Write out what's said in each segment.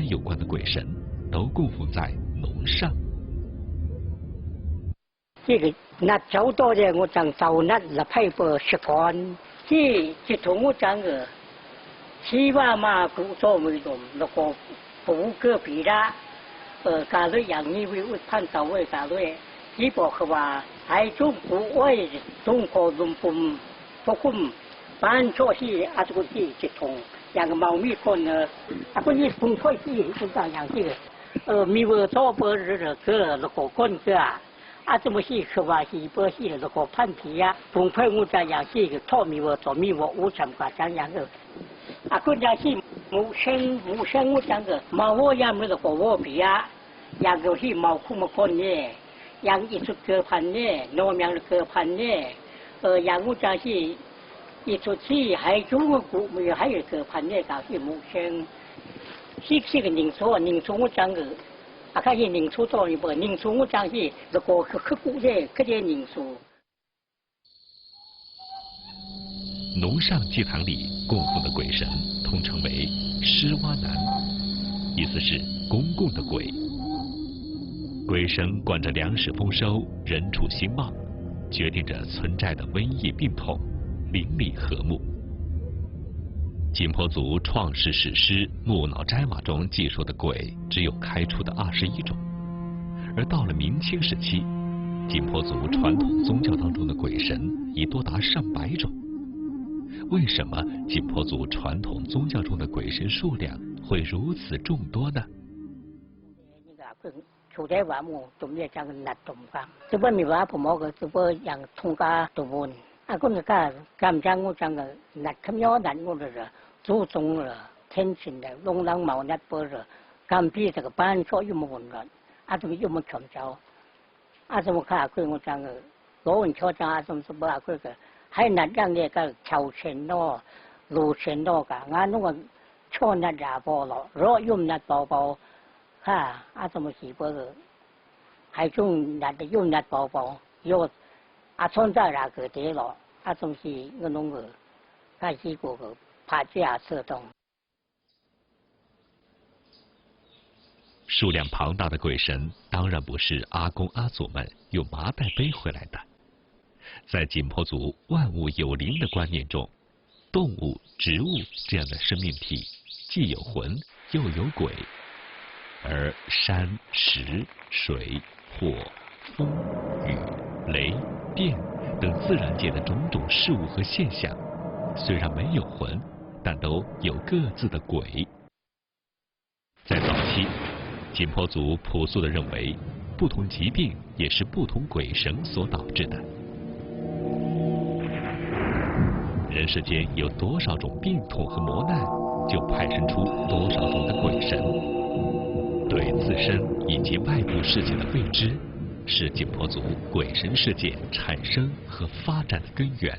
有关的鬼神，都供奉在龙上。这个那走多的我讲走那了配不习惯，这同我讲个，希望嘛不做为动，那个不个别啦，假如อย่างนี้วิวพันเตาไว้假如ที่บอกเขาว่าให้จุ่มกูไว้จุ่มโคลุมปุ่มพวกคุ้มบ้านชั่วที่อาตุที่จิตทงอย่างเมามีคนอากุนี่ปุ่มช่วยที่คุณต่างอย่างที่มีเวอร์โซ่เบอร์หรือเกลือแล้วก็ก้นเกลืออาจจะไม่ใช่คือว่าที่เบอร์ที่แล้วก็พันผีอะปุ่มเพิ่งมุจอย่างที่คือท่อมีเวอร์ต่อมีเวอร์อู้จำกัดอย่างอากุอย่างที่หมูเชงมุจอย่างเมาโวยามแล้วก็โวผีอะอย่างที่เมาคุ้มคนเนี่ยอย่างอีสุดเกลือพันเนี่ยโนมอย่างเกลือพันเนี่ยอย่างมุจที่อีสุดที่ให้จุ้งกูมีให้เกลือพันเนี่ยกับที่หมูเชงที่个宁楚我讲个，啊，看是宁楚多一不，宁楚我讲是这个刻古的，刻的宁楚。龙上祭坛里供奉的鬼神通称为尸洼男，意思是公共的鬼。鬼神管着粮食丰收、人畜兴旺，决定着存在的瘟疫病痛，邻里和睦。景颇族创世史诗《木脑斋瓦》中记述的鬼只有开出的21种，而到了明清时期，景颇族传统宗教当中的鬼神已多达上百种。为什么景颇族传统宗教中的鬼神数量会如此众多呢？处在瓦木中间讲นัดตมกันจะว่ามีว่าผมบอกจะว่าอย่างทงกาตัวบน啊，我那个干将我讲个，那他们要难我的了，注重了天性的，龙浪毛那不是，干比这个班说有么混乱，啊，怎么有么全招，啊，怎么看我讲个，老文敲讲啊，怎么不啊个，还那样的个朝鲜咯，路线咯个，俺那个敲那家伙了，若用那包包，哈，啊怎么是不个，还用那的用那包包有。啊，存在那个地了，啊，总是我弄个，开始过个爬架车动。数量庞大的鬼神当然不是阿公阿祖们用麻袋背回来的。在景颇族万物有灵的观念中，动物、植物这样的生命体既有魂又有鬼，而山、石、水、火、风、雨、雷、电等自然界的种种事物和现象，虽然没有魂，但都有各自的鬼。在早期，景颇族朴素地认为，不同疾病也是不同鬼神所导致的。人世间有多少种病痛和磨难，就派生出多少种的鬼神。对自身以及外部世界的未知，是景颇族鬼神世界产生和发展的根源。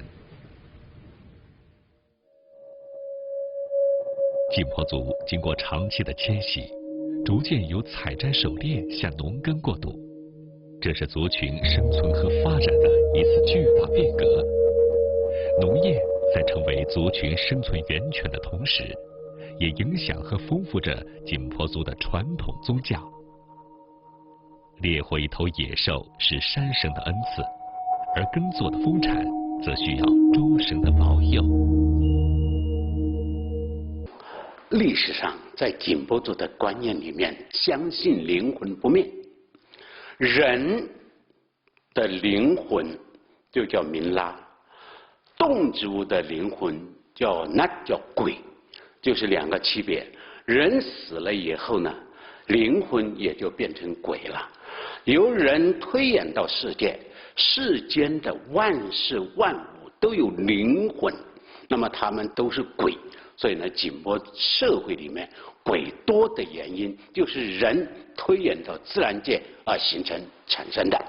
景颇族经过长期的迁徙，逐渐由采摘狩猎向农耕过渡，这是族群生存和发展的一次巨大变革。农业在成为族群生存源泉的同时，也影响和丰富着景颇族的传统宗教。猎获一头野兽是山神的恩赐，而耕作的丰产则需要诸神的保佑。历史上，在景颇族的观念里面，相信灵魂不灭，人的灵魂就叫明拉，动植物的灵魂叫鬼，就是两个区别。人死了以后呢，灵魂也就变成鬼了。由人推演到世界，世间的万事万物都有灵魂，那么他们都是鬼。所以呢，景颇社会里面鬼多的原因，就是人推演到自然界而产生的。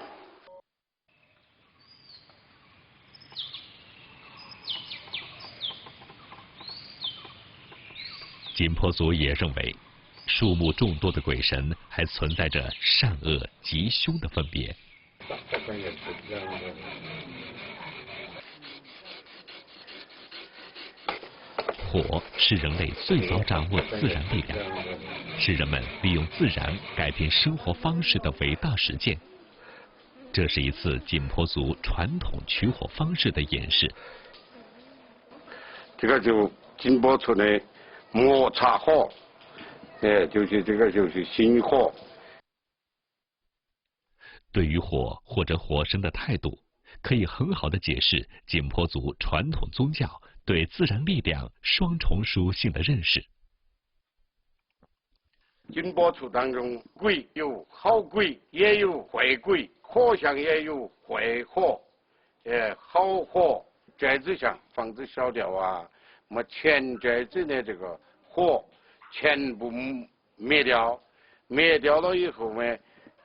景颇族也认为，数目众多的鬼神还存在着善恶吉凶的分别。火是人类最早掌握自然力量，是人们利用自然改变生活方式的伟大实践。这是一次景颇族传统取火方式的演示。这个就景颇族的摩擦火，就是这个就是心火。对于火或者火神的态度，可以很好的解释景颇族传统宗教对自然力量双重属性的认识。景颇族当中，鬼有好鬼，也有坏鬼，火上也有坏火，好火寨子上房子烧掉啊，么全寨子的这个火全部灭掉，灭掉了以后呢，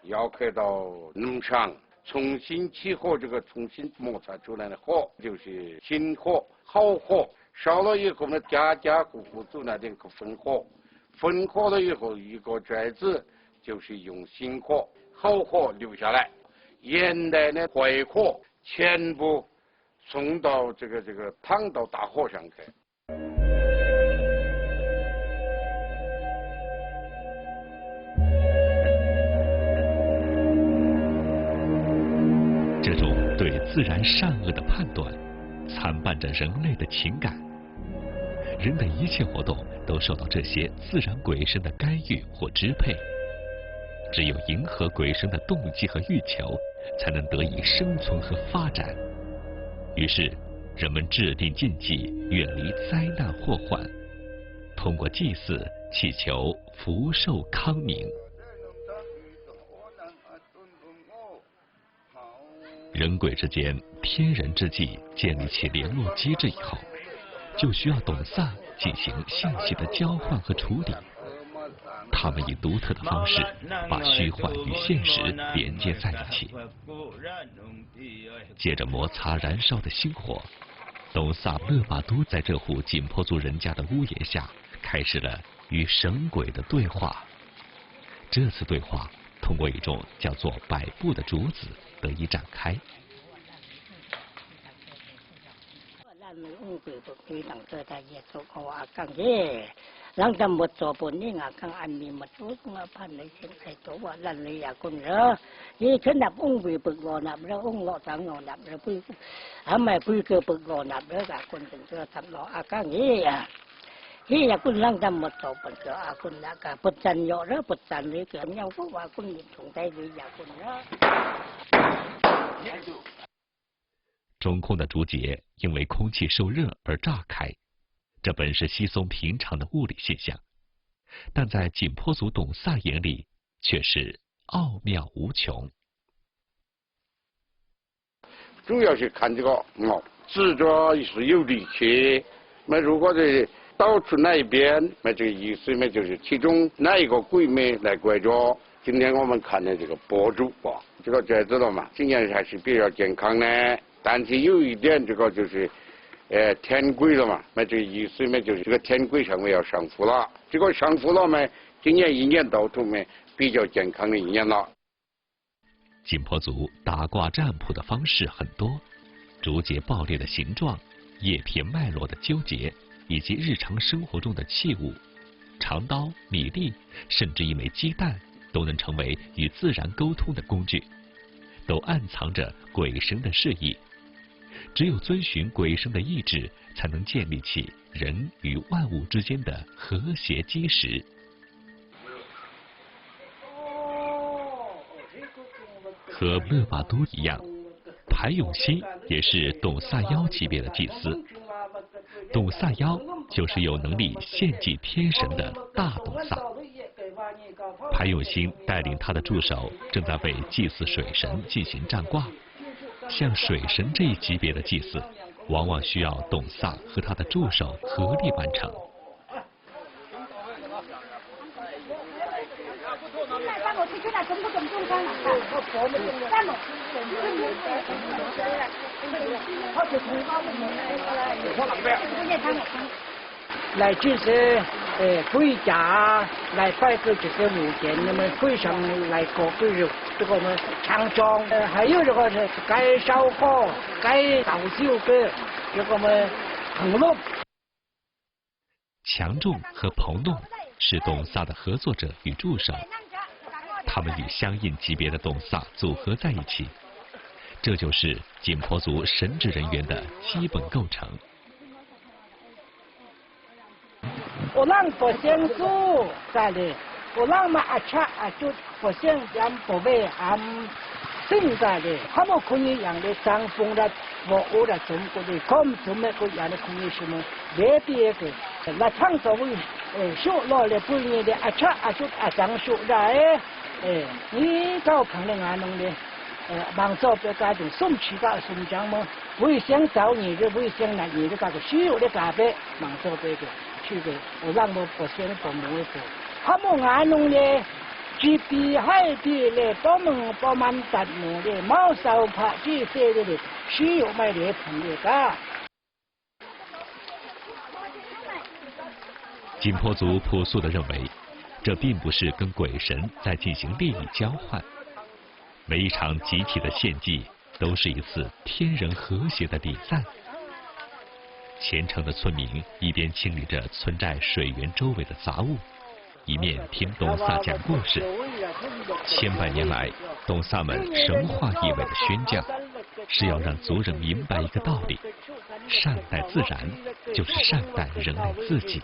要开到农场重新起火，这个重新摩擦出来的火就是新火，好火。烧了以后呢，家家户户都那点个分火，分火了以后，一个寨子就是用新火，好火留下来，原来的坏火全部送到这个躺到大火上去。这种对自然善恶的判断，参半着人类的情感。人的一切活动都受到这些自然鬼神的干预或支配，只有迎合鬼神的动机和欲求，才能得以生存和发展。于是，人们制定禁忌，远离灾难祸患，通过祭祀祈求福寿康宁。人鬼之间天人之际建立起联络机制以后，就需要董萨进行信息的交换和处理。他们以独特的方式把虚幻与现实连接在一起。借着摩擦燃烧的星火，董萨勒巴都在这户景颇族人家的屋檐下开始了与神鬼的对话。这次对话通过一种叫做摆布的竹子得以展开。Lang tam một số bốn ni ngà kang an mi một số ngà pan lấy xem khai tổ và lần lấy à con rơ, như thế nạp ông vì bực gò nạp rơ ông lọ sáng ngò nạp rơ pui, mày pui cơ bực gò nạp rơ cả con từng rơ thầm lọ à kang gì à, hi à con lang tam một số bốn cơ à con đã cả bực chân nhỏ rơ bực chân lấy cơ nhau có và con nhìn thùng tay lấy à con rơ。中空的竹节因为空气受热而炸开。这本是稀松平常的物理现象，但在景颇族董萨眼里却是奥妙无穷。主要是看这个执着是有力气，那如果是导出哪一边，那这个意思呢就是其中哪一个鬼呢来拐着。今天我们看的这个博主这个寨子了嘛，今年还是比较健康的，但是有一点这个就是。天鬼了嘛，那这个意思呢就是这个天鬼上面要上浮了，这个上浮了嘛，今年一年到头呢比较健康的一年了。景颇族打卦占卜的方式很多，竹节爆裂的形状、叶片脉络的纠结，以及日常生活中的器物、长刀、米粒，甚至一枚鸡蛋，都能成为与自然沟通的工具，都暗藏着鬼神的示意。只有遵循鬼神的意志，才能建立起人与万物之间的和谐基石。和勒巴都一样，排永熙也是董萨妖级别的祭司。董萨妖就是有能力献祭天神的大董萨。排永熙带领他的助手正在为祭祀水神进行占卦。像水神这一级别的祭祀，往往需要董萨和他的助手合力完成。来就是回家来拜个这个母亲，那么会上来搞个这个么强壮，还有这个是该烧火、该倒酒的这个么红炉。强仲和彭弄是董萨的合作者与助手，他们与相应级别的董萨组合在一起，这就是景颇族神职人员的基本构成。orang Persian tu kali orang mak acak acut Persian yang pobe am sing kali kamu kunyi yang de sang pung dat wo ora zum ko de kom zum me ko yang de kunyi semua bepi ke la chang so wi shu lo le pu ni de acak acut asang shu da ni kau phang le nga nong de 忙做别家庭送起个送奖么？为想找你的，为想拿你的那个需要的咖啡，忙做别个去的，我让我不先不摸的，他们眼弄的，几比海比嘞，多门多满达弄的，毛烧怕这些的需要买的朋友噶。景颇族朴素地认为，这并不是跟鬼神在进行利益交换。 每一场集体的献祭都是一次天人和谐的礼赞。虔诚的村民一边清理着村寨水源周围的杂物，一面听董萨讲故事。千百年来，董萨们神话意味的宣教，是要让族人明白一个道理：善待自然，就是善待人类自己。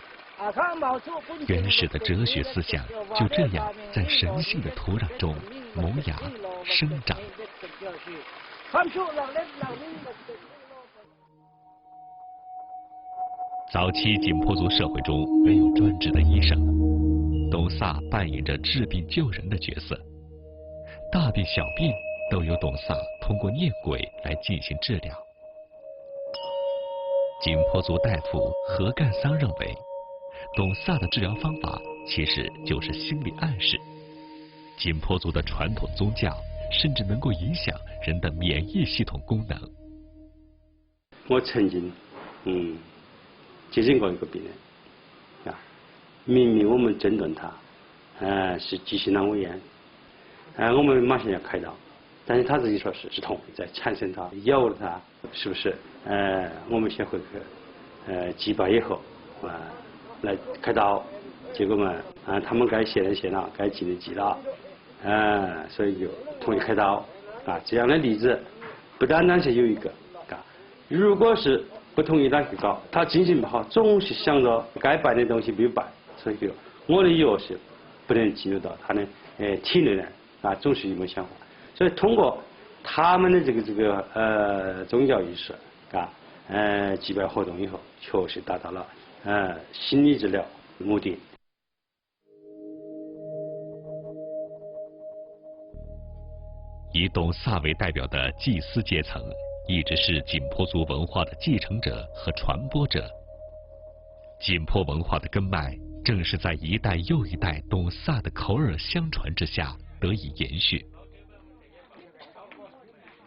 原始的哲学思想就这样在神性的土壤中萌芽生长。早期景颇族社会中没有专职的医生，董萨扮演着治病救人的角色，大病小病都由董萨通过念鬼来进行治疗。景颇族大夫何干桑认为。 董萨的治疗方法其实就是心理暗示。景颇族的传统宗教甚至能够影响人的免疫系统功能。我曾经接诊过一个病人，明明我们诊断他是急性阑尾炎，我们马上要开刀，但是他自己说是痛在缠身他，咬了他，是不是？我们先回去击败以后来开刀，结果嘛，他们该谢的谢了，该记的记了，所以就同意开刀，这样的例子不单单是有一个，如果是不同意他去搞，他精神不好，总是想着该办的东西没有办，所以就我的药是不能进入到他的体内来，总是有没想法，所以通过他们的这个宗教仪式，祭拜活动以后，确实达到了。 心理治疗目的。以董萨为代表的祭司阶层，一直是景颇族文化的继承者和传播者。景颇文化的根脉，正是在一代又一代董萨的口耳相传之下得以延续。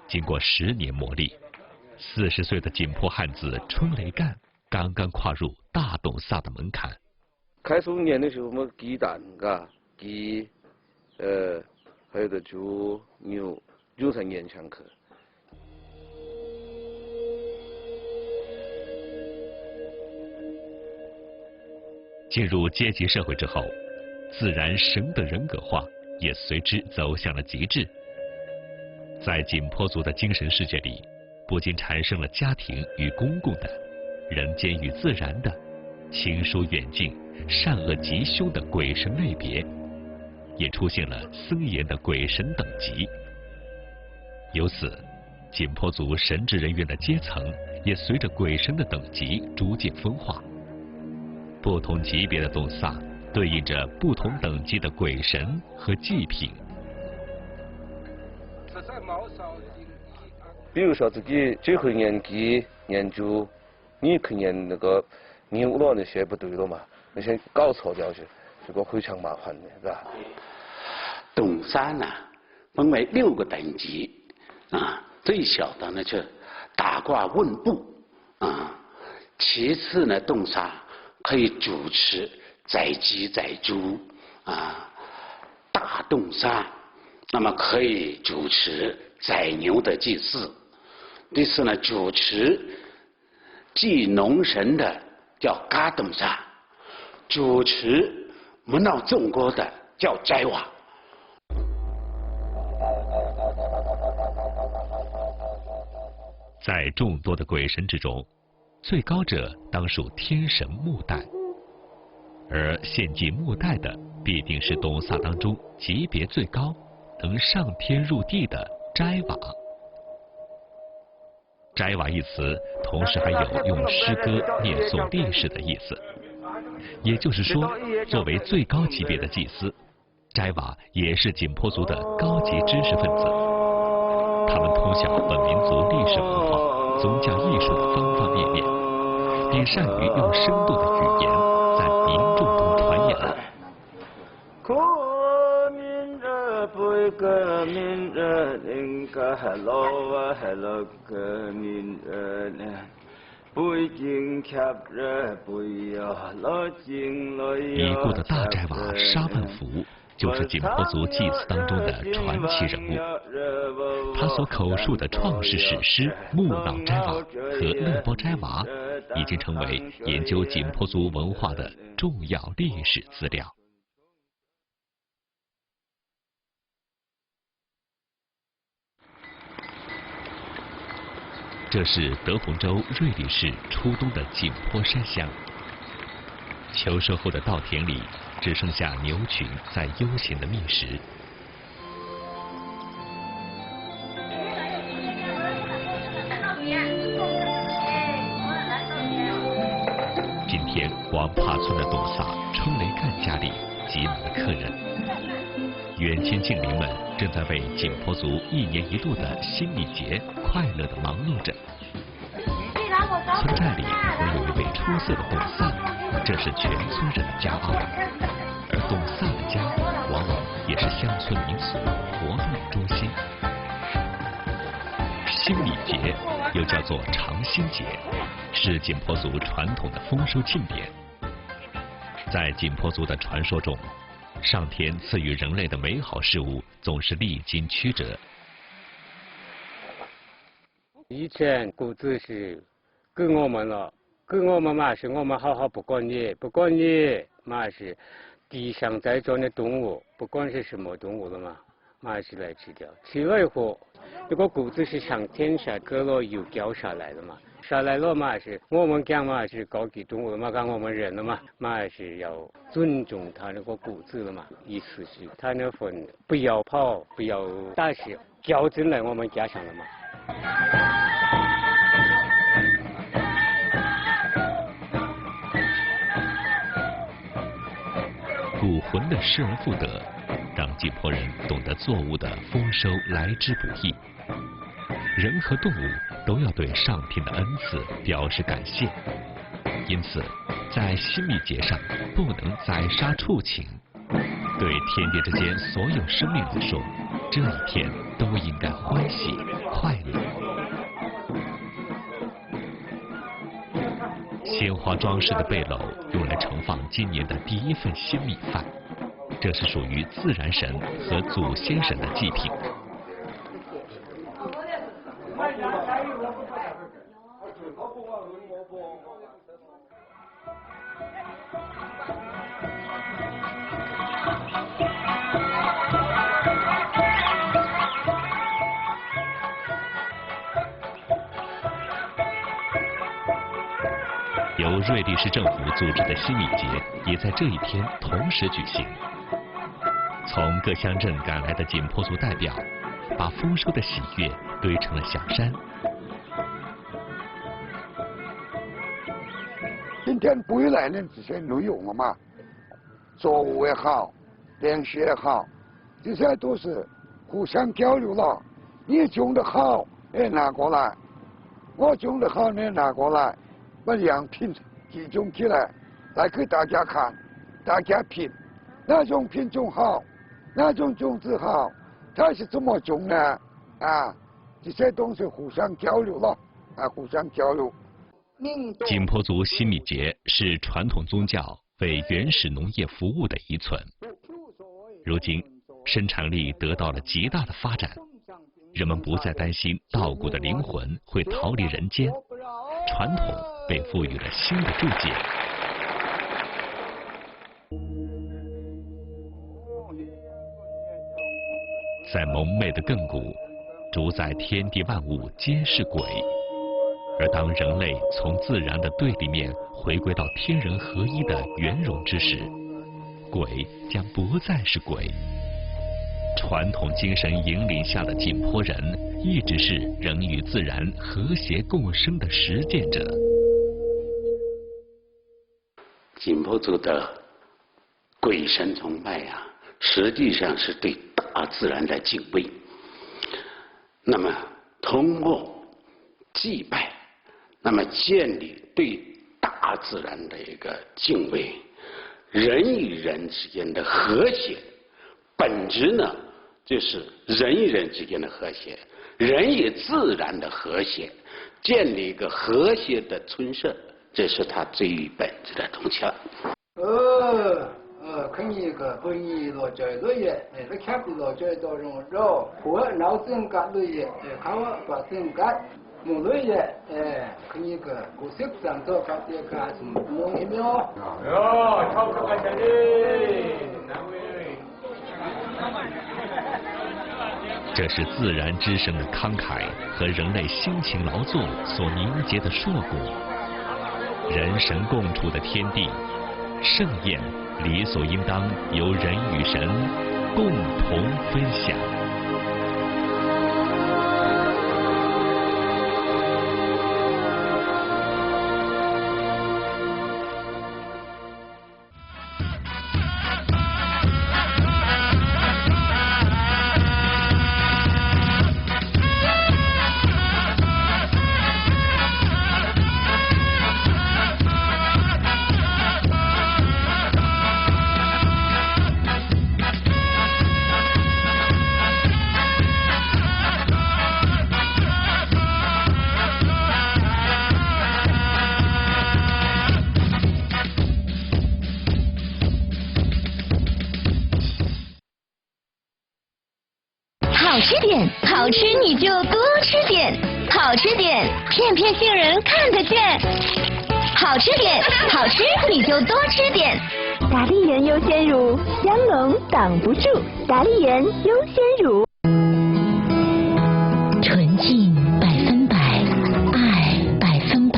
经过10年磨砺，40岁的景颇汉子春雷干。 刚刚跨入大董萨的门槛。开始练的时候，我们鸡蛋，鸡，还有个猪、牛才勉强去。进入阶级社会之后，自然神的人格化也随之走向了极致。在景颇族的精神世界里，不仅产生了家庭与公共的。 人间与自然的亲疏远近、善恶吉凶的鬼神类别，也出现了森严的鬼神等级。由此，景颇族神职人员的阶层也随着鬼神的等级逐渐分化。不同级别的董萨对应着不同等级的鬼神和祭品。比如说自己最会念鸡、念猪。 你去年那个牛了，那些不对了嘛？那些搞错掉去，这个非常麻烦的，是吧？董萨呢，分为6个等级，最小的呢就打卦问卜，其次呢，董萨可以主持宰鸡宰猪，大董萨，那么可以主持宰牛的祭祀，第四呢，主持。 祭农神的叫嘎董萨，主持门闹众歌的叫斋娃。在众多的鬼神之中，最高者当属天神木旦，而献祭木旦的必定是董萨当中级别最高、能上天入地的斋娃。斋娃一词，同时还有用诗歌念诵历史的意思。也就是说，作为最高级别的祭司，斋娃也是景颇族的高级知识分子。他们通晓本民族历史文化、宗教艺术的方方面面，并善于用生动的语言在民众中传扬。已故的大斋娃沙万福就是景颇族祭祀当中的传奇人物。他所口述的创世史诗《木朗斋娃》和《勒波斋娃》已经成为研究景颇族文化的重要历史资料。这是德宏州瑞丽市初冬的景颇山乡。秋收后的稻田里，只剩下牛群在悠闲地觅食。今天，王帕村的董萨春雷干家里挤满了客人，远亲近邻们正在为景颇族1年1度的新米节快乐地忙碌着。村寨里唯有一位出色的董萨，这是全村人的骄傲。而董萨的家，往往也是乡村民俗活动的中心。新米节又叫做长新节，是景颇族传统的丰收庆典。在景颇族的传说中，上天赐予人类的美好事物总是历经曲折。以前谷子是给我们了，给我们嘛是我们好好不管你，不管你嘛是地上栽种的动物，不管是什么动物了嘛，嘛是来吃掉。吃了以后，这个谷子是上天下给了又掉下来的嘛，下来了嘛是我们讲嘛是高级动物了嘛，讲我们人了嘛，嘛是要尊重他那个谷子了嘛，意思是他那份不要跑，不要打死，交进来我们家上了嘛。古魂的失而复得，让景颇人懂得作物的丰收来之不易。人和动物都要对上天的恩赐表示感谢，因此在新米节上不能宰杀畜禽。对天地之间所有生命来说，这一天都应该欢喜快乐。鲜花装饰的背篓用来盛放今年的第一份新米饭，这是属于自然神和祖先神的祭品。由瑞丽市政府组织的新米节也在这一天同时举行。从各乡镇赶来的景颇族代表，把丰收的喜悦堆成了小山。今天归来的这些内容了嘛，作物也好，粮食也好，这些都是互相交流了。你种的好，哎拿过来；我种的好，你拿过来。把样品集中起来，来给大家看，大家品哪种品种好，哪种种子好，它是怎么种呢？啊，这些东西互相交流了，啊，互相交流。景颇族新米节是传统宗教为原始农业服务的遗存。如今，生产力得到了极大的发展，人们不再担心稻谷的灵魂会逃离人间，传统被赋予了新的注解。在蒙昧的亘古，主宰天地万物皆是鬼。而当人类从自然的对立面回归到天人合一的圆融之时，鬼将不再是鬼。传统精神引领下的景颇人，一直是人与自然和谐共生的实践者。景颇族的鬼神崇拜啊，实际上是对大自然的敬畏。那么通过祭拜，那么建立对大自然的一个敬畏，人与人之间的和谐，本质呢就是人与人之间的和谐，人与自然的和谐，建立一个和谐的村社，这是它最本质的东西了。肯一个不一落最多也，那看不落最多种肉，或脑整干了也，看我把整干，木了也，肯一个不识上做干的干什么弄一秒。哟，超可干啥的？难为。这是自然之神的慷慨和人类辛勤劳作所凝结的硕果。人神共处的天地，盛宴理所应当由人与神共同分享。好吃点，好吃你就多吃点，好吃点，片片杏仁看得见。好吃点，好吃你就多吃点。达利园优鲜乳，香浓挡不住。达利园优鲜乳，纯净100%，爱100%。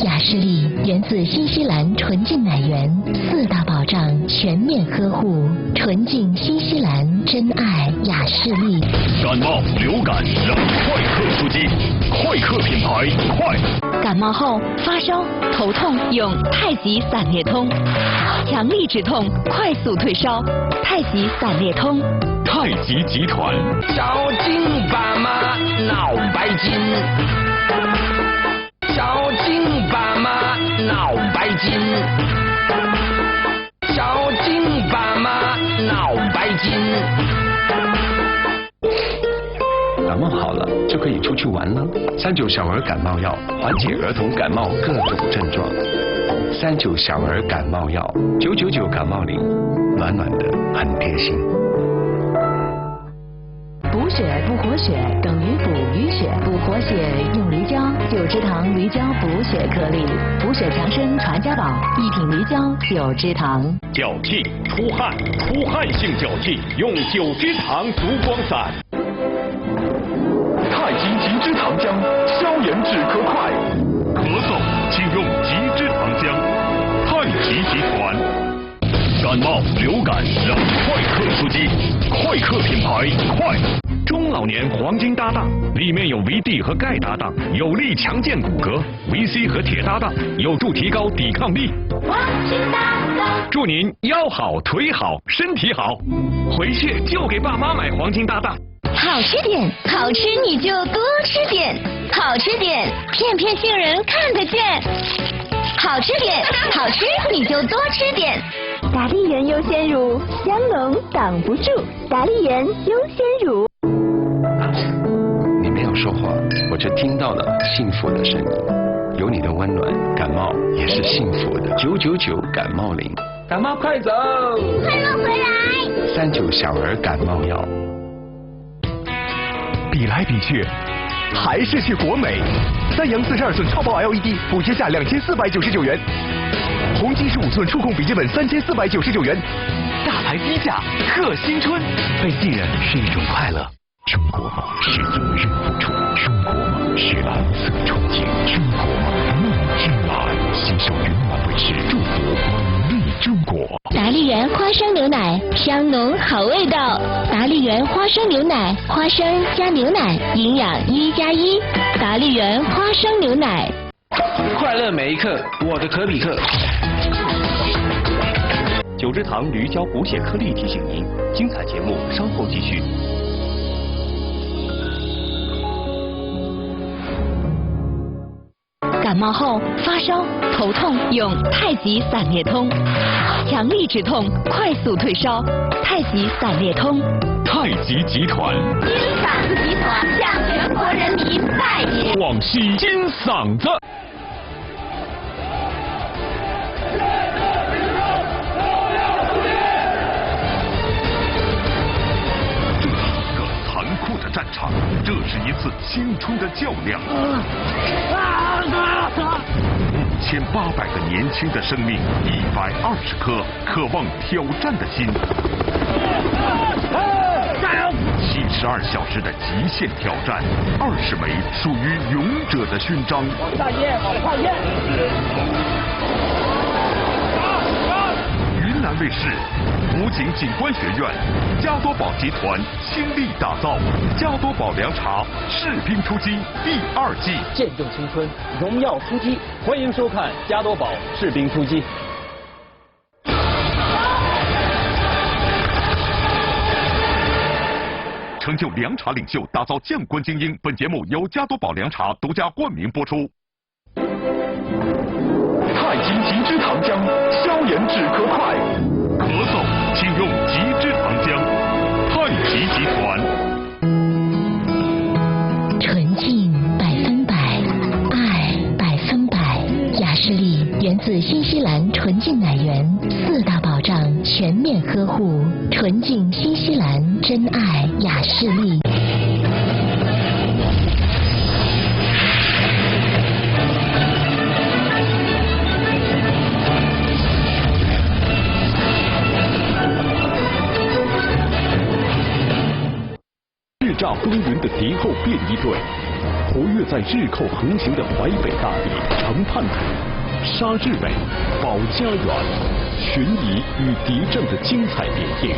雅士利源自新西兰纯净奶源，4大保障全面呵护，纯净新西兰真爱雅士利。感冒、流感让快克出击，快克品牌快。感冒后发烧、头痛用太极散列通，强力止痛，快速退烧。太极散列通。太极集团。小金爸妈闹白金，小金爸妈闹白金，小金爸妈闹白金。感冒好了就可以出去玩了。39小儿感冒药，缓解儿童感冒各种症状。39小儿感冒药，999感冒灵，暖暖的，很贴心。补血不活血等于补淤血，补活血用驴胶，9支糖驴胶补血颗粒，补血强身传家宝，一品驴胶9支糖。脚气、出汗性脚气，用9支糖足光散。太极极支糖浆，消炎止咳快。咳嗽请用极支糖浆。太极集团。感冒、流感让快克出击，快克品牌快。中老年黄金搭档，里面有维 D 和钙搭档，有力强健骨骼；维 C 和铁搭档，有助提高抵抗力。黄金搭档，祝您腰好、腿好、身体好。回去就给爸妈买黄金搭档。好吃点，好吃你就多吃点，好吃点，片片杏仁看得见。好吃点，好吃你就多吃点。达利园优鲜乳，香浓挡不住。达利园优鲜乳。你没有说话，我却听到了幸福的声音。有你的温暖，感冒也是幸福的。999感冒灵，感冒快走，快乐回来。39小儿感冒药。比来比去，还是去国美。3洋42寸超薄 LED，补贴价2499元。红基15寸触控笔记本3499元，大牌低价，贺新春，被信任是一种快乐。中国梦是责任付出，中国梦是蓝色憧憬，中国梦梦之蓝。携手云南卫视，祝福美丽中国。达利园花生牛奶，香浓好味道。达利园花生牛奶，花生加牛奶，营养1+1。达利园花生牛奶。快乐每一刻，我的可比克。九芝堂驴胶补血颗粒提醒您，精彩节目稍后继续。感冒后发烧、头痛，用太极散裂通，强力止痛，快速退烧。太极散裂通。太极集团。金嗓子集团向全国人民拜年。广西金嗓子。这是一个残酷的战场，这是一次青春的较量。5800个年轻的生命，120颗渴望挑战的心，72小时的极限挑战，20枚属于勇者的勋章。往下咽，往下咽。云南卫视武警警官学院，加多宝集团倾力打造加多宝凉茶士兵出击第2季，见证青春，荣耀出击，欢迎收看加多宝士兵出击。成就凉茶领袖，打造将官精英。本节目由加多宝凉茶独家冠名播出。太极极之糖浆，消炎止咳快。咳嗽，请用极之糖浆。太极集团。纯净100%，爱100%。雅士利源自新西兰纯净奶源，4大保障全面呵护。纯净新西兰，真爱雅士利。叱咤风云的敌后便衣队，活跃在日寇横行的淮北大地成叛土，杀日伪，保家园，寻疑与敌阵的精彩点映，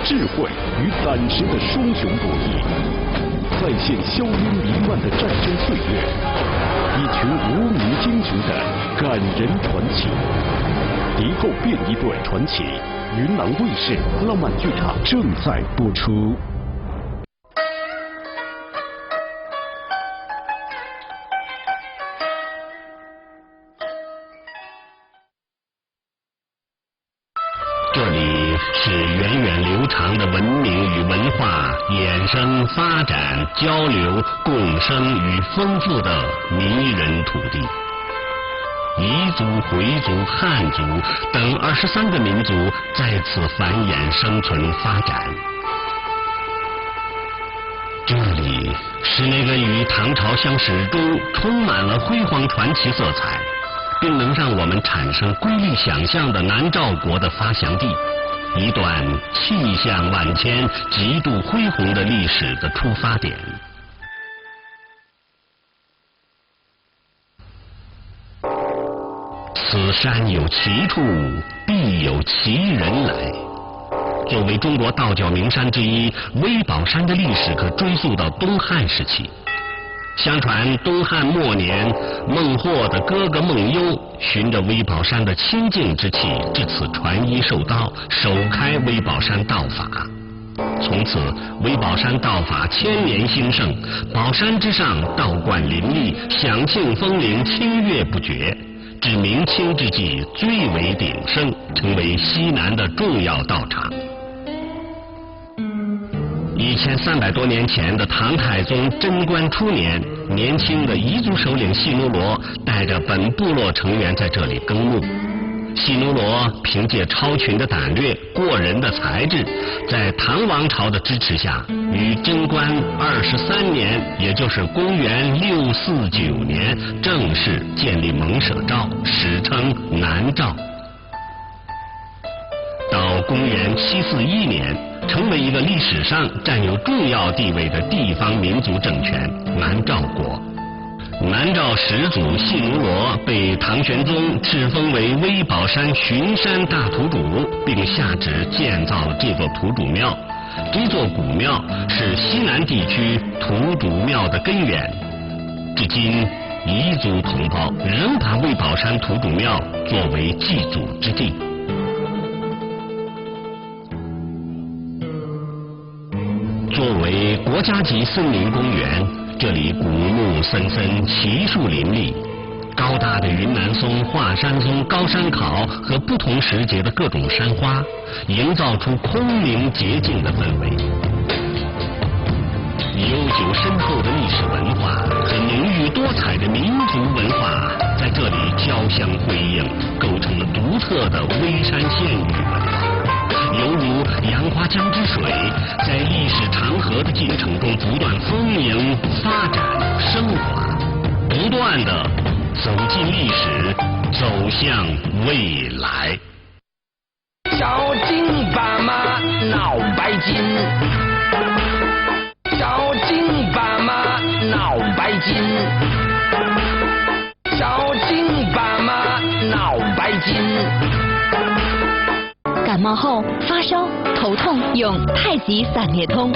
智慧与胆识的双雄博弈，再现硝烟弥漫的战争岁月，一群无名英雄的感人传奇。敌后便衣队传奇，云南卫视浪漫剧场正在播出。这里是源远流长的文明与文化衍生、发展、交流、共生与丰富的迷人土地。彝族、回族、汉族等23个民族在此繁衍生存发展。这里是那个与唐朝相识中充满了辉煌传奇色彩，并能让我们产生瑰丽想象的南诏国的发祥地，一段气象万千、极度恢宏的历史的出发点。此山有奇处，必有奇人来。作为中国道教名山之一，威宝山的历史可追溯到东汉时期。相传东汉末年，孟获的哥哥孟优循着威宝山的清净之气，至此传衣授道，首开威宝山道法。从此，威宝山道法千年兴盛，宝山之上道观林立，响庆风铃，清越不绝，至明清之际最为鼎盛，成为西南的重要道场。1300多年前的唐太宗贞观初年，年轻的彝族首领细奴罗带着本部落成员在这里耕牧。细奴罗凭借超群的胆略、过人的才智，在唐王朝的支持下，于贞观23年，也就是公元649年，正式建立蒙舍诏，史称南诏。到公元741年，成为一个历史上占有重要地位的地方民族政权——南诏国。南诏始祖细奴罗被唐玄宗敕封为威宝山巡山大土主，并下旨建造这座土主庙。这座古庙是西南地区土主庙的根源，至今彝族同胞仍把威宝山土主庙作为祭祖之地。作为国家级森林公园，这里古木森森，奇树林立，高大的云南松、华山松、高山考和不同时节的各种山花，营造出空灵洁净的氛围。悠久深厚的历史文化和浓郁多彩的民族文化在这里交相辉映，构成了独特的微山县域文化。犹如杨花江之水，在历史长河的进程中不断丰盈、发展、升华，不断的走进历史，走向未来。小金爸妈闹白金，小金爸妈闹白金，小金爸妈闹白金。感冒后发烧、头痛用太极散列通，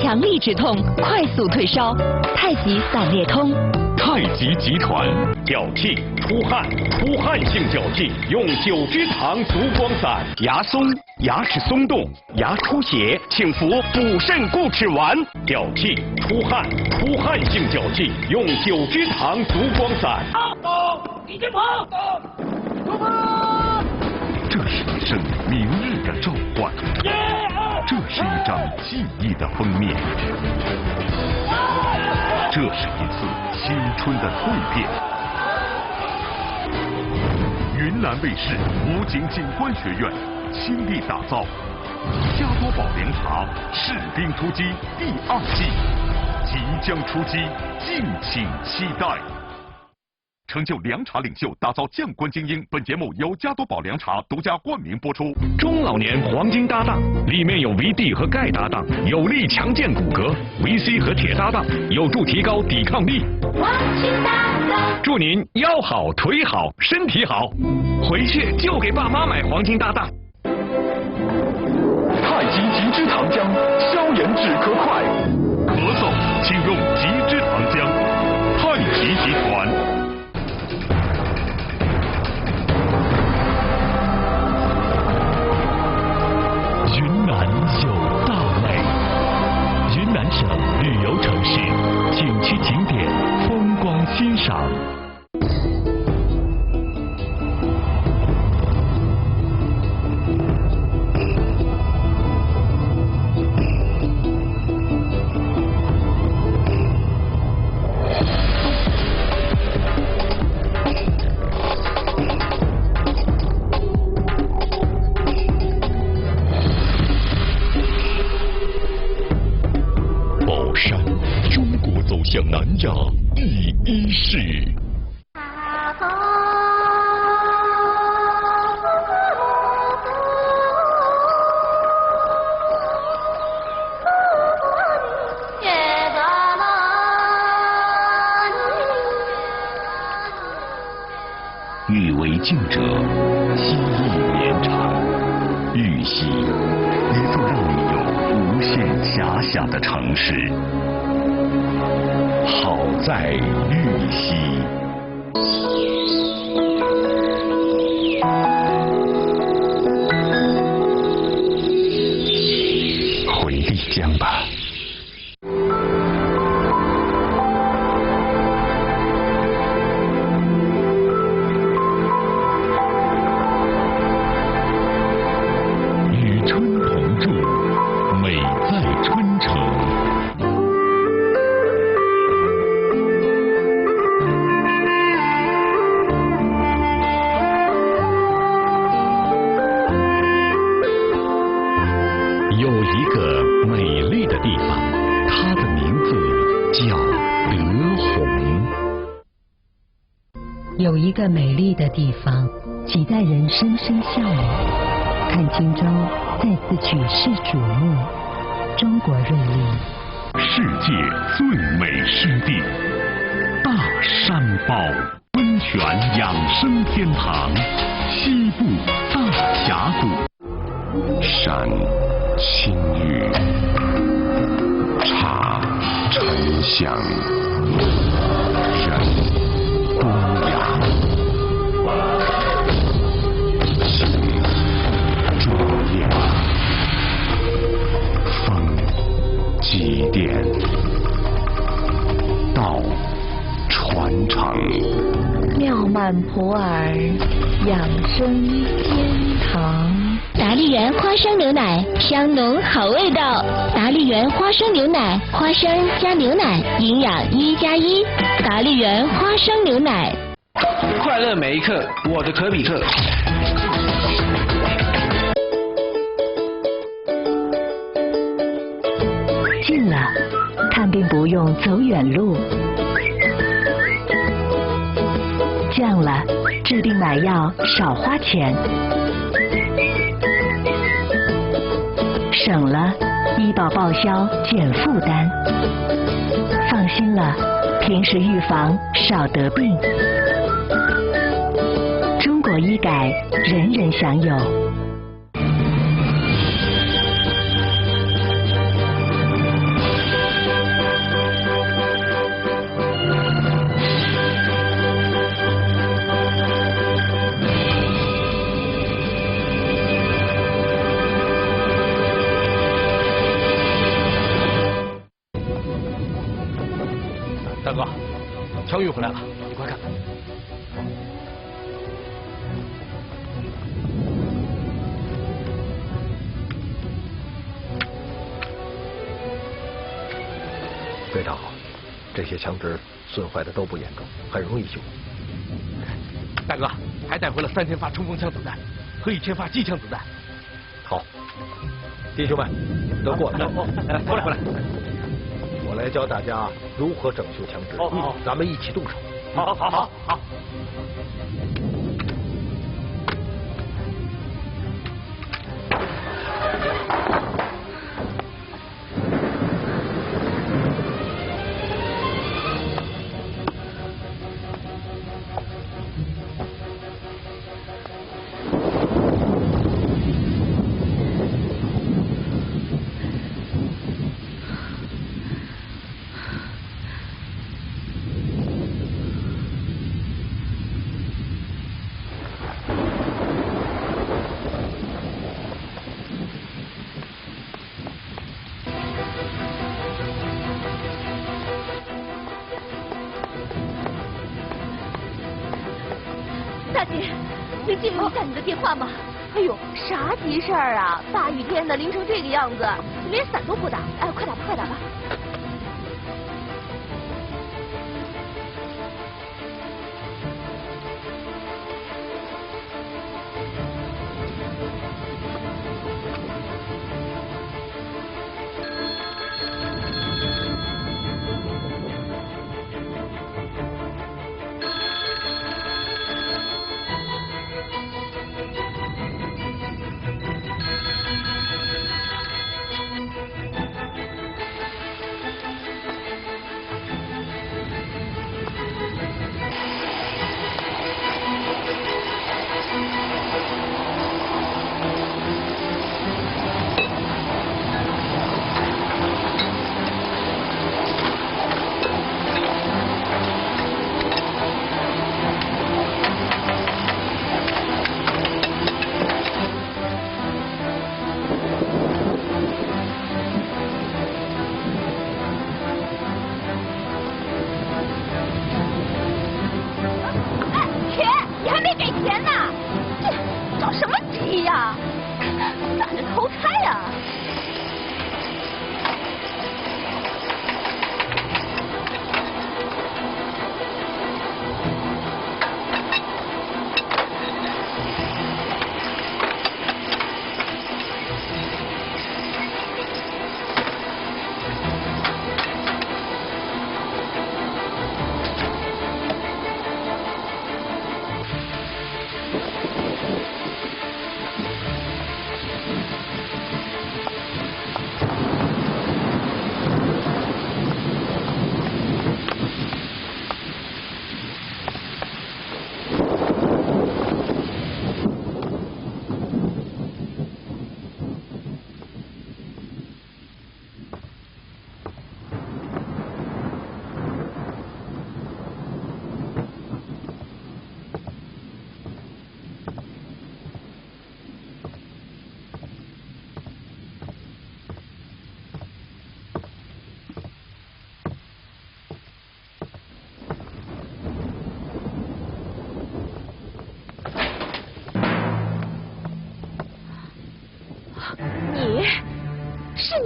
强力止痛，快速退烧。太极散列通。太极集团脚气、出汗性脚气用9支糖足光散。牙松、牙齿松动、牙出血，请服补肾固齿丸。脚气、出汗性脚气用9支糖足光散。已经跑，出发！这是一声明日的召唤，这是一张记忆的封面，这是一次青春的蜕变。云南卫视武警警官学院倾力打造加多宝凉茶士兵突击第2季，即将出击，敬请期待。成就凉茶领袖，打造将官精英。本节目由加多宝凉茶独家冠名播出。中老年黄金搭档，里面有维 D 和钙搭档，有力强健骨骼；维 C 和铁搭档，有助提高抵抗力。黄金搭档，祝您腰好、腿好、身体好。回去就给爸妈买黄金搭档。太极极脂糖浆，消炎止咳快。咳嗽请用极脂糖浆。太极集团。云南有大美，云南省旅游城市，景区景点，风光欣赏。向南亚第1市。欲为静者，希意绵长。玉溪，一座让你有无限遐想的城市。好在玉溪。回丽江吧。与春同住，美在春城。个美丽的地方，它的名字叫德宏。有一个美丽的地方，几代人深深向往。看荆州再次举世瞩目，中国瑞丽，世界最美湿地，大山包温泉养生天堂，西部大峡谷。山青玉，茶沉香，人东阳，情庄严，风积淀，道传承，妙曼普洱养生天堂。达利园花生牛奶，香浓好味道。达利园花生牛奶，花生加牛奶，营养1+1。达利园花生牛奶。快乐每一刻，我的可比克。近了，看病不用走远路；降了，治病买药少花钱；省了，医保报销减负担；放心了，平时预防少得病。中国医改，人人享有。大哥，枪运回来了，你快看。非常好，这些枪支损坏的都不严重，很容易修。大哥，还带回了3000发冲锋枪子弹和1000发机枪子弹。好，弟兄们，你们都过来，过来。我来教大家如何整修枪支，咱们一起动手。好。大姐，能记录一下你的电话吗？哎呦，啥急事儿啊！大雨天的，淋成这个样子，你连伞都不打。哎，快打吧，快打吧！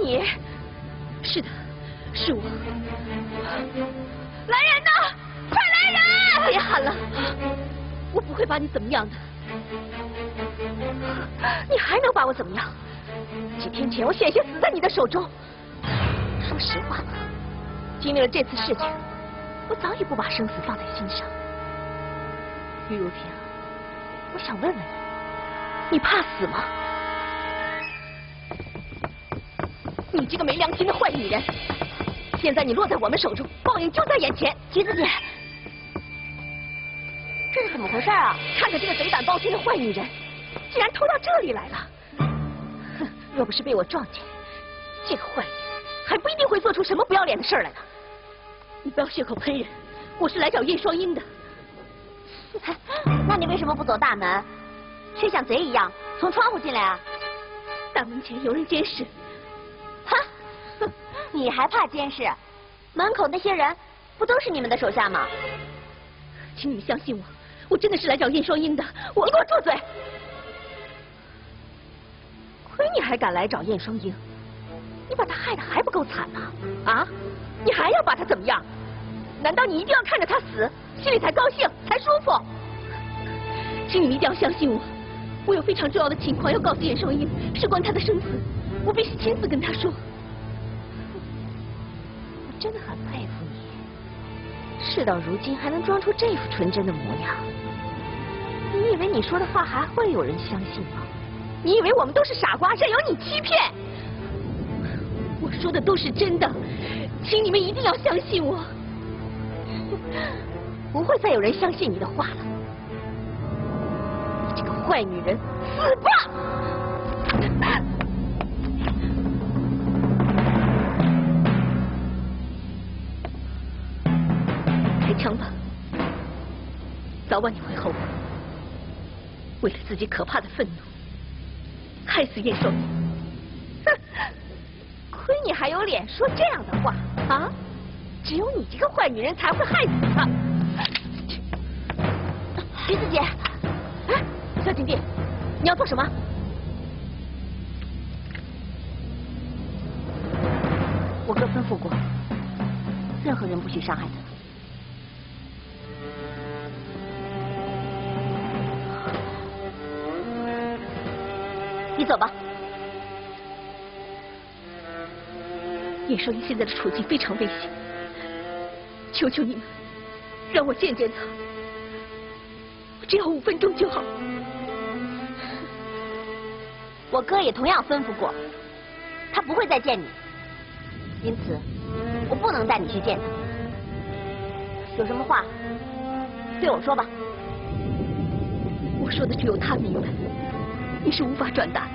你？是的，是我。来人呐！快来人！别喊了，我不会把你怎么样的。你还能把我怎么样？几天前我险些死在你的手中。说实话吧，经历了这次事情，我早已不把生死放在心上。于如萍，我想问问你，你怕死吗？你这个没良心的坏女人！现在你落在我们手中，报应就在眼前。橘子姐，这是怎么回事啊？看看这个贼胆包天的坏女人，竟然偷到这里来了！哼，若不是被我撞见，这个坏人还不一定会做出什么不要脸的事来呢。你不要血口喷人，我是来找叶双英的。那你为什么不走大门，却像贼一样从窗户进来啊？大门前有人监视。哈，你还怕监视？门口那些人不都是你们的手下吗？请你们相信我，我真的是来找叶双英的。你给我住嘴！亏你还敢来找叶双英，你把她害得还不够惨吗？啊？你还要把她怎么样？难道你一定要看着她死，心里才高兴才舒服？请你们一定要相信我，我有非常重要的情况要告诉叶双英，事关她的生死，我必须亲自跟她说。我真的很佩服你，事到如今还能装出这副纯真的模样。你以为你说的话还会有人相信吗？你以为我们都是傻瓜，任由你欺骗？我说的都是真的，请你们一定要相信我。不会再有人相信你的话了。你这个坏女人，死吧！开枪吧，早晚你会后悔。为了自己可怕的愤怒，害死叶双英。哼，亏你还有脸说这样的话啊！只有你这个坏女人才会害死他。橘子姐，哎，小景帝，你要做什么？我哥吩咐过，任何人不许伤害他。你走吧。叶双英现在的处境非常危险，求求你们，让我见见他，我只要5分钟就好。我哥也同样吩咐过，他不会再见你，因此我不能带你去见他。有什么话对我说吧。我说的只有他明白，你是无法转达的。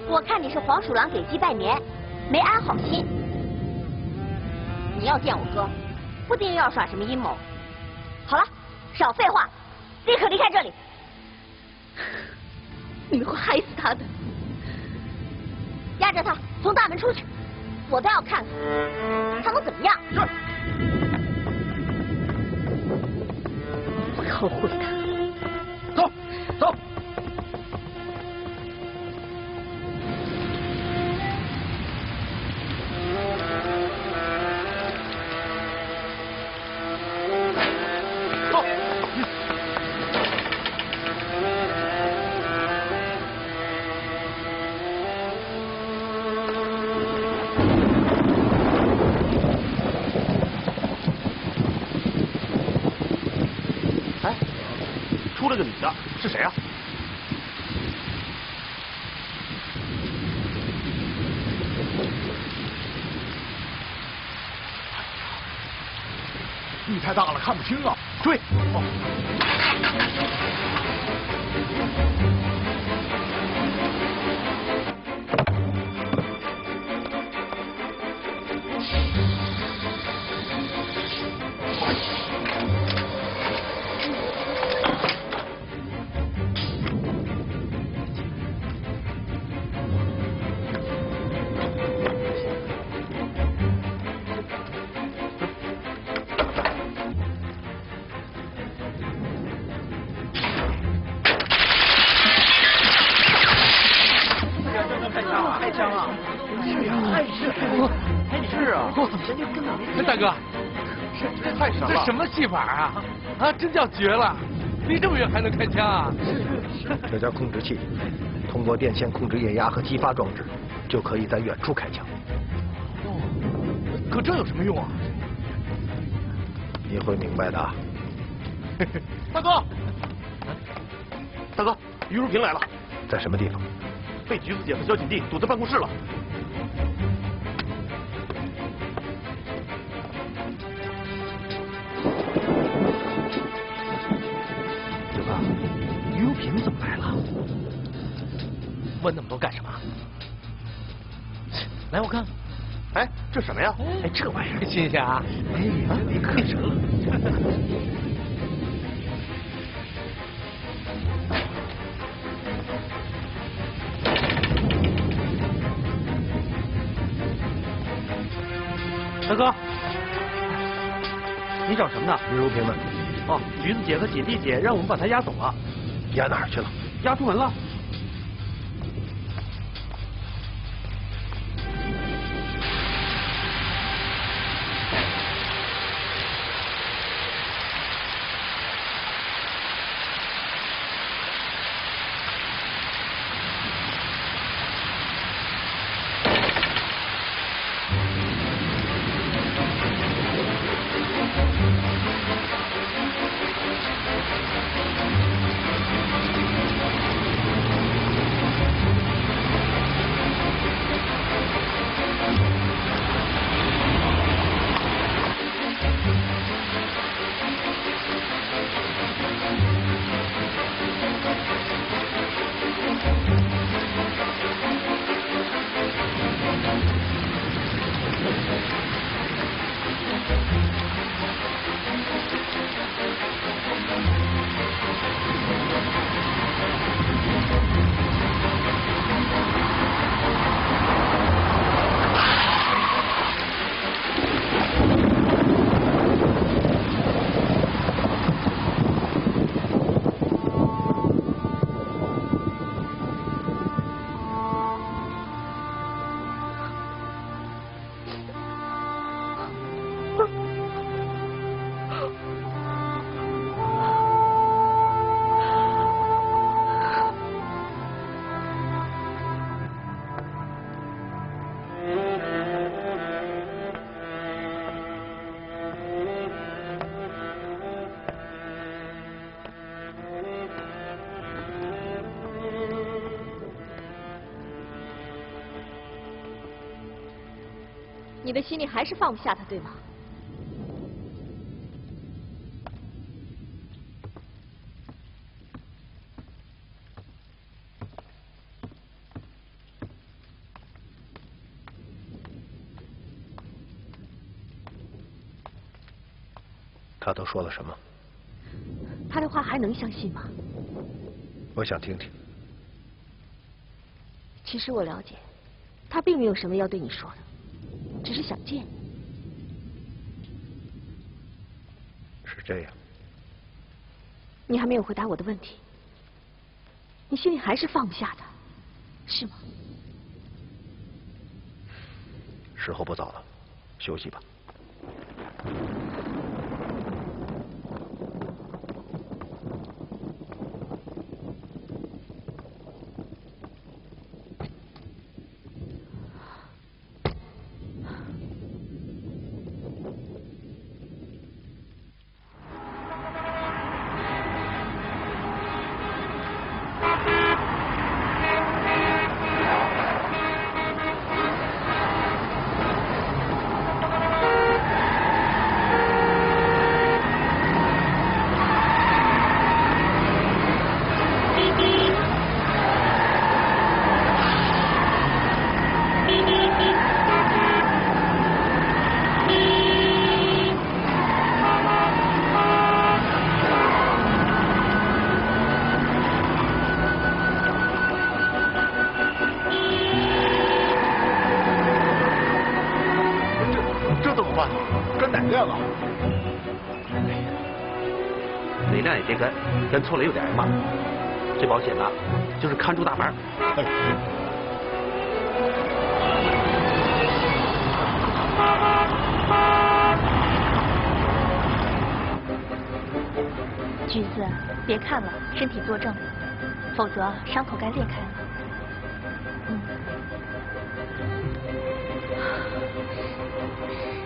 我看你是黄鼠狼给鸡拜年，没安好心。你要见我哥，不定又要耍什么阴谋。好了，少废话，立刻离开这里。你们会害死他的。押着他从大门出去，我倒要看看他能怎么样。是。会后悔的。走，走。出了个女的，是谁啊？雨太大了，看不清啊！追！开枪啊！是呀，是啊，人家根本没。大哥，这太神了！这什么戏法啊？啊，真叫绝了！离这么远还能开枪啊？这叫控制器，通过电线控制液压和激发装置，就可以在远处开枪。哦，可这有什么用啊？你会明白的。大哥，大哥，于如萍来了。在什么地方？被橘子姐和小锦弟堵在办公室了。九哥，于如萍怎么来了？问那么多干什么？来，我看。哎，这什么呀？哎，这玩意儿新鲜啊！哎，没看着了。大哥，你找什么呢？于如萍呢？哦，橘子姐和锦弟姐让我们把她押走了。押哪儿去了？押出门了。你的心里还是放不下他，对吗？他都说了什么？他的话还能相信吗？我想听听。其实我了解，他并没有什么要对你说的。只是想见你。是这样。你还没有回答我的问题。你心里还是放不下他，是吗？时候不早了，休息吧。跟错了有点嘛，最保险的就是看住大门。别看了，身体坐正，否则伤口该裂开了。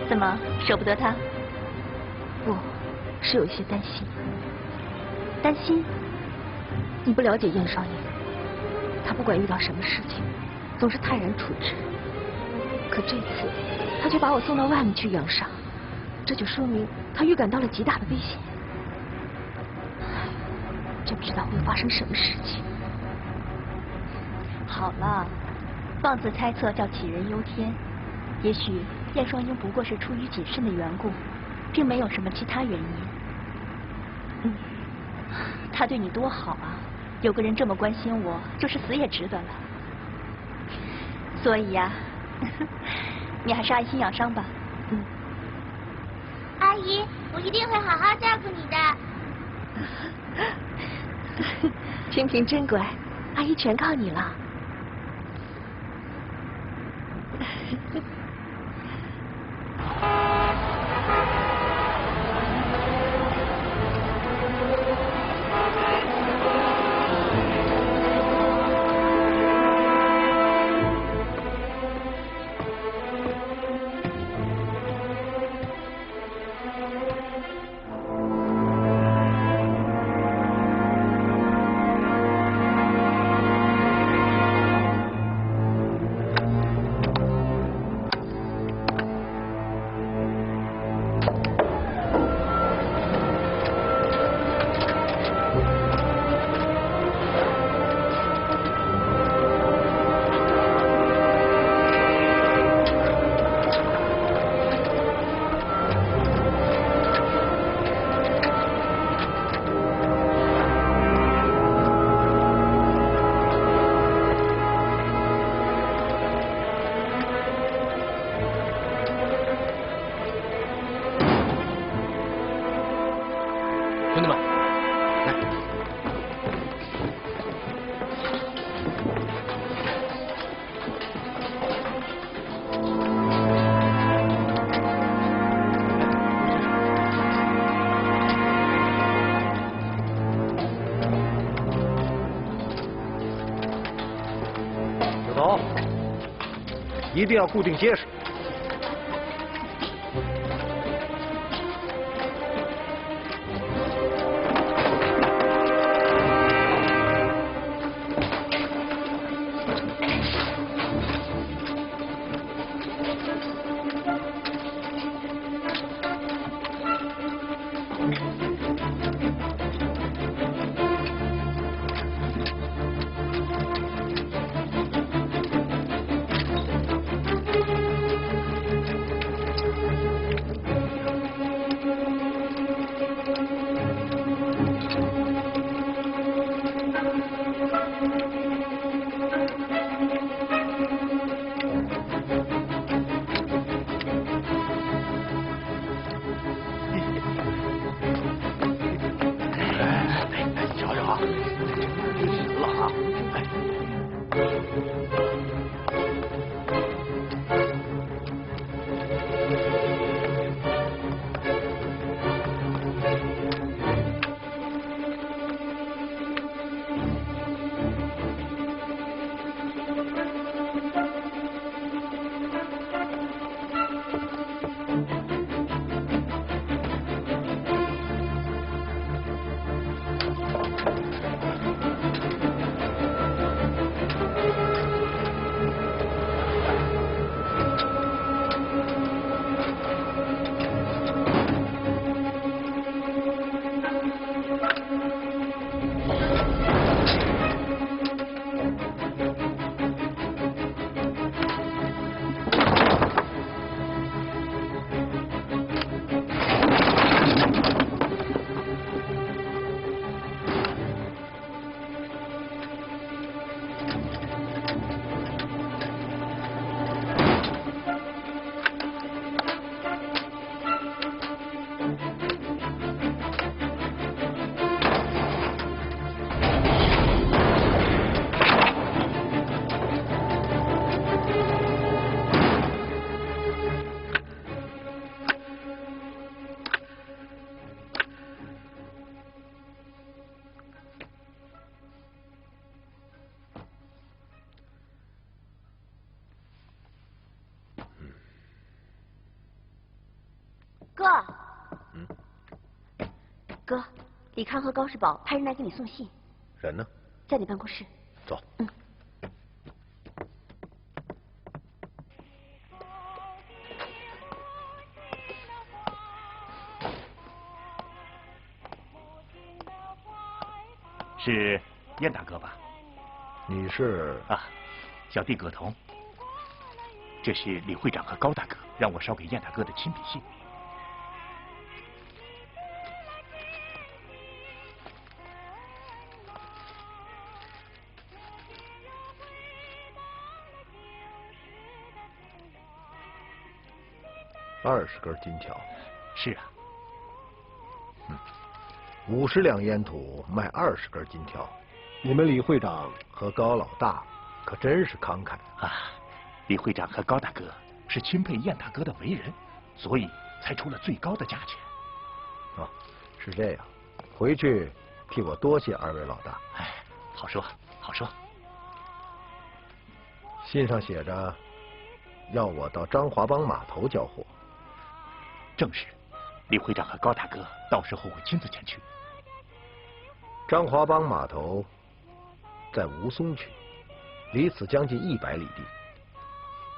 怎么舍不得他？不，是有一些担心。担心？你不了解燕双英，他不管遇到什么事情，总是泰然处之。可这次，他却把我送到外面去养伤，这就说明他预感到了极大的危险。真不知道会发生什么事情。好了，妄自猜测叫杞人忧天。也许燕双英不过是出于谨慎的缘故，并没有什么其他原因。他对你多好啊！有个人这么关心我，就是死也值得了。所以呀，你还是安心养伤吧。阿姨，我一定会好好照顾你的。清平真乖，阿姨全靠你了。兄弟们，来。小头，一定要固定结实。哥。哥，李康和高世宝派人来给你送信。人呢？在你办公室。走。是燕大哥吧？你是啊，小弟葛彤。这是李会长和高大哥让我捎给燕大哥的亲笔信。20根金条。是啊。 50两烟土卖20根金条，你们李会长和高老大可真是慷慨啊！李会长和高大哥是钦佩燕大哥的为人，所以才出了最高的价钱。啊，是这样，回去替我多谢2位老大。哎，好说好说。信上写着，要我到张华帮码头交货。正是，李会长和高大哥到时候会亲自前去。 张华帮码头在吴淞区，离此将近100里地。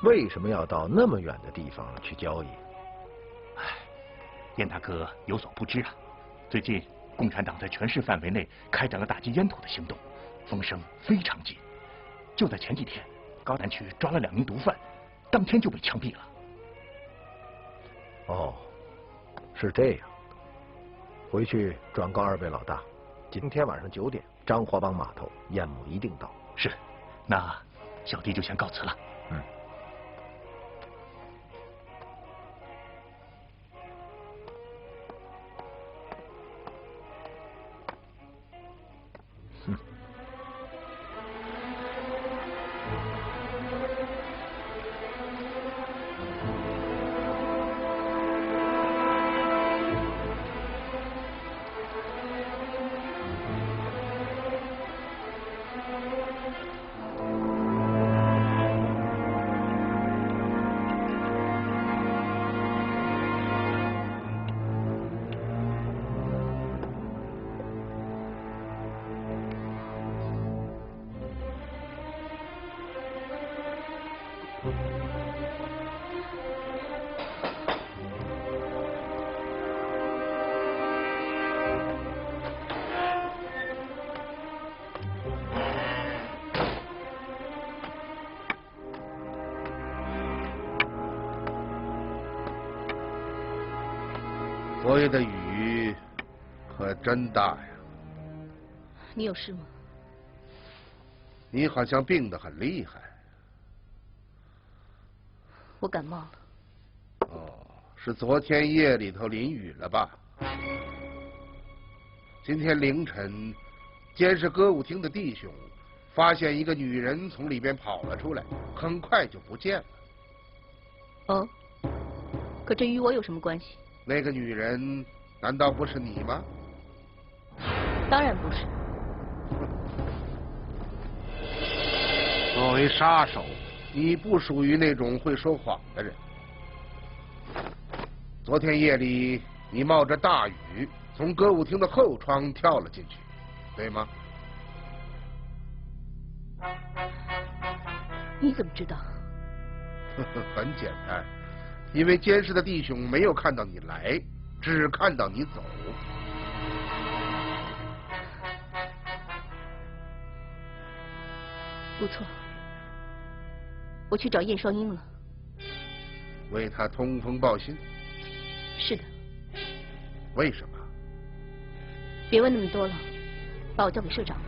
为什么要到那么远的地方去交易？哎，燕大哥有所不知啊，最近共产党在全市范围内开展了打击烟土的行动，风声非常紧。就在前几天，高丹区抓了2名毒贩，当天就被枪毙了。哦，是这样。回去转告2位老大。 今天晚上9点，张华帮码头，燕母一定到。是，那小弟就先告辞了。嗯。昨夜的雨可真大呀！你有事吗？你好像病得很厉害。我感冒了。哦，是昨天夜里头淋雨了吧？今天凌晨，监视歌舞厅的弟兄发现一个女人从里边跑了出来，很快就不见了。哦，可这与我有什么关系？ 那个女人难道不是你吗？当然不是。作为杀手，你不属于那种会说谎的人。昨天夜里，你冒着大雨从歌舞厅的后窗跳了进去，对吗？你怎么知道？很简单。 因为监视的弟兄没有看到你来，只看到你走。不错，我去找叶双英了。为他通风报信？是的。为什么？别问那么多了，把我交给社长吧。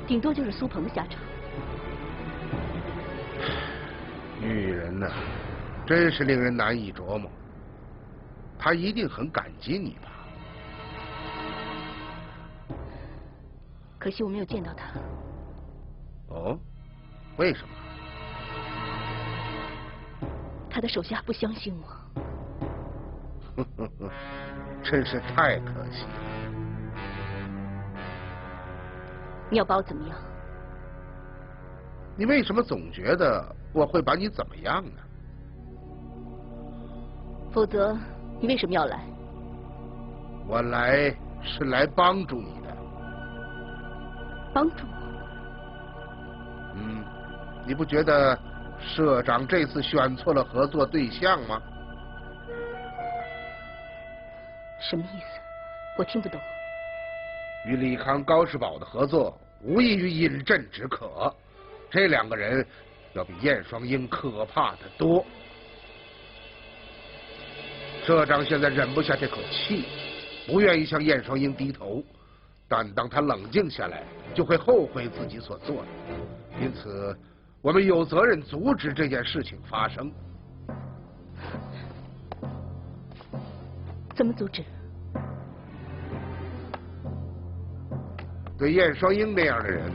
顶多就是苏鹏的下场。女人呐。 真是令人难以琢磨，他一定很感激你吧？可惜我没有见到他。哦，为什么？他的手下不相信我。真是太可惜了。你要把我怎么样？你为什么总觉得我会把你怎么样呢？否则，你为什么要来？我来是来帮助你的。帮助我？你不觉得社长这次选错了合作对象吗？什么意思？我听不懂。与李康、高士宝的合作无异于饮鸩止渴，这两个人要比燕双鹰可怕得多。社长现在忍不下这口气，不愿意向燕双鹰低头，但当他冷静下来，就会后悔自己所做的。因此，我们有责任阻止这件事情发生。怎么阻止？对燕双鹰那样的人，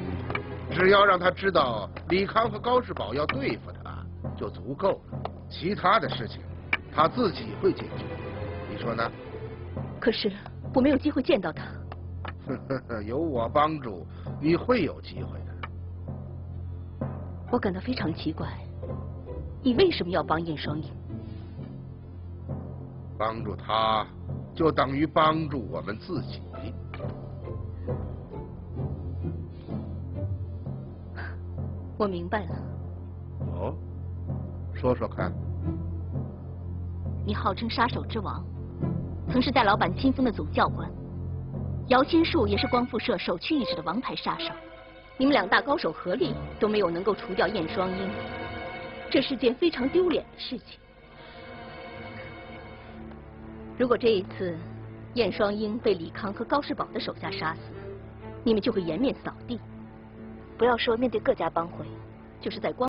只要让他知道李康和高士宝要对付他，就足够了。其他的事情，他自己会解决。你说呢？可是我没有机会见到他。有我帮助，你会有机会的。我感到非常奇怪，你为什么要帮燕双鹰？帮助他，就等于帮助我们自己。我明白了。哦，说说看。你号称杀手之王，曾是戴老板亲封的总教官。姚心树也是光复社首屈一指的王牌杀手。你们两大高手合力都没有能够除掉燕双鹰，这是件非常丢脸的事情。如果这一次燕双鹰被李康和高士宝的手下杀死，你们就会颜面扫地。不要说面对各家帮会，就是在光